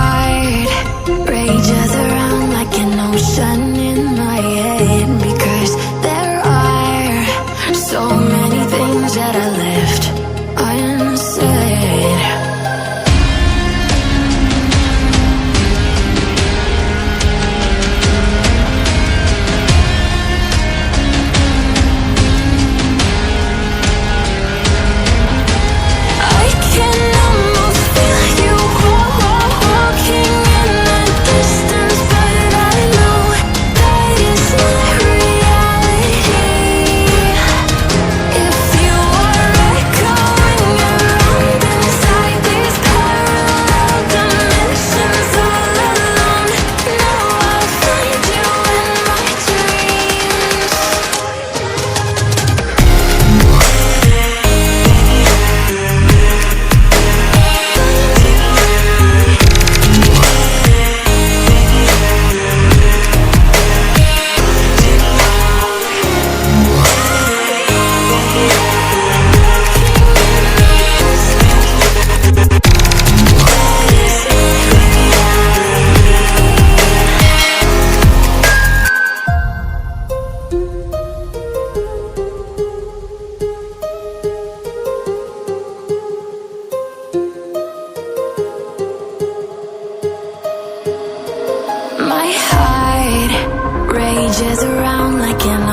heart rages around like an ocean in my head, because there are so many things that I left unsaid. I can almost feel you walking in the distance, but I know that it's not reality. If you are echoing around inside these parallel dimensions all alone, now I'll find you in my dreams. My heart rages around like an